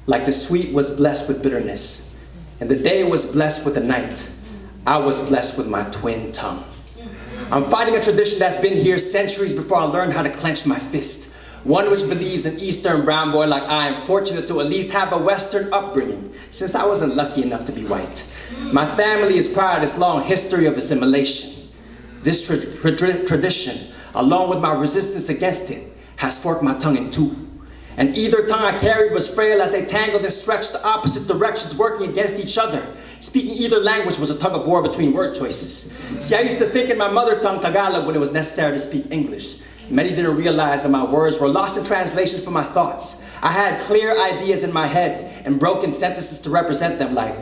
Like the sweet was blessed with bitterness, and the day was blessed with the night, I was blessed with my twin tongue. I'm fighting a tradition that's been here centuries before I learned how to clench my fist. One which believes an Eastern brown boy like I am fortunate to at least have a Western upbringing, since I wasn't lucky enough to be white. My family is proud of this long history of assimilation. This tradition, along with my resistance against it, has forked my tongue in two. And either tongue I carried was frail as they tangled and stretched the opposite directions, working against each other. Speaking either language was a tug of war between word choices. See, I used to think in my mother tongue Tagalog when it was necessary to speak English. Many didn't realize that my words were lost in translation for my thoughts. I had clear ideas in my head and broken sentences to represent them, like,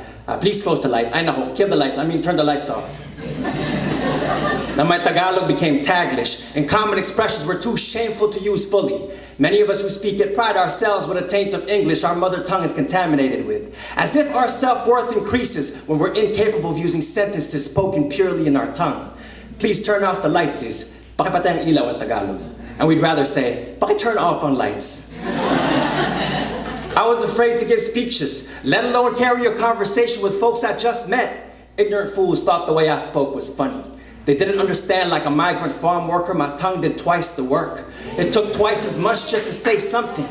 please close the lights. Ay nako, kill the lights. I mean, turn the lights off. Now my Tagalog became Taglish, and common expressions were too shameful to use fully. Many of us who speak it pride ourselves with a taint of English our mother tongue is contaminated with, as if our self-worth increases when we're incapable of using sentences spoken purely in our tongue. Please turn off the lights is, pakipatay ang ilaw in Tagalog. And we'd rather say, turn off on lights. I was afraid to give speeches, let alone carry a conversation with folks I just met. Ignorant fools thought the way I spoke was funny. They didn't understand like a migrant farm worker, my tongue did twice the work. It took twice as much just to say something.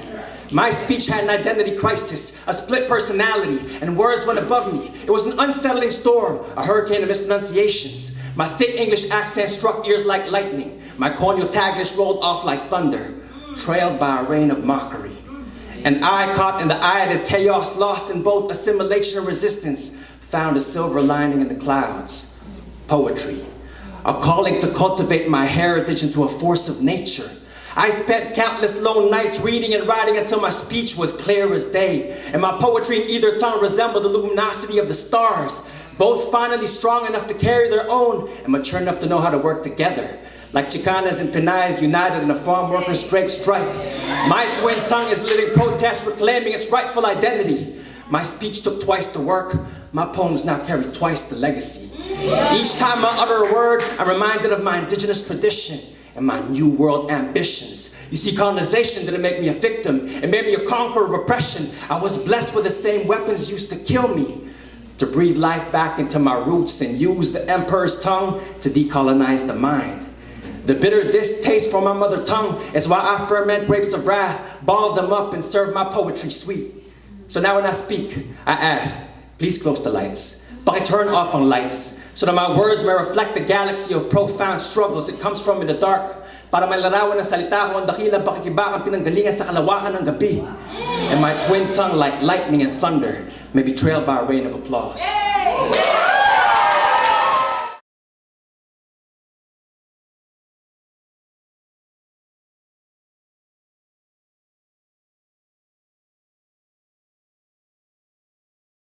My speech had an identity crisis, a split personality, and words went above me. It was an unsettling storm, a hurricane of mispronunciations. My thick English accent struck ears like lightning. My corneal Taglish rolled off like thunder, trailed by a rain of mockery. And I, caught in the eye of this chaos, lost in both assimilation and resistance, found a silver lining in the clouds, poetry. A calling to cultivate my heritage into a force of nature. I spent countless lone nights reading and writing until my speech was clear as day, and my poetry in either tongue resembled the luminosity of the stars, both finally strong enough to carry their own and mature enough to know how to work together. Like Chicanas and Pinays united in a farm workers' Drake strike, my twin tongue is living protest reclaiming its rightful identity. My speech took twice the work, my poems now carry twice the legacy. Each time I utter a word, I'm reminded of my indigenous tradition and my new world ambitions. You see, colonization didn't make me a victim, it made me a conqueror of oppression. I was blessed with the same weapons used to kill me, to breathe life back into my roots and use the emperor's tongue to decolonize the mind. The bitter distaste for my mother tongue is why I ferment grapes of wrath, ball them up and serve my poetry sweet. So now when I speak, I ask, please close the lights. Turn off on lights, so that my words may reflect the galaxy of profound struggles it comes from in the dark, para may larawan ng salita ko ang dakilang pakikibakang pinanggalingan sa kalawakan ng gabi. And my twin tongue, like lightning and thunder, may be trailed by a rain of applause.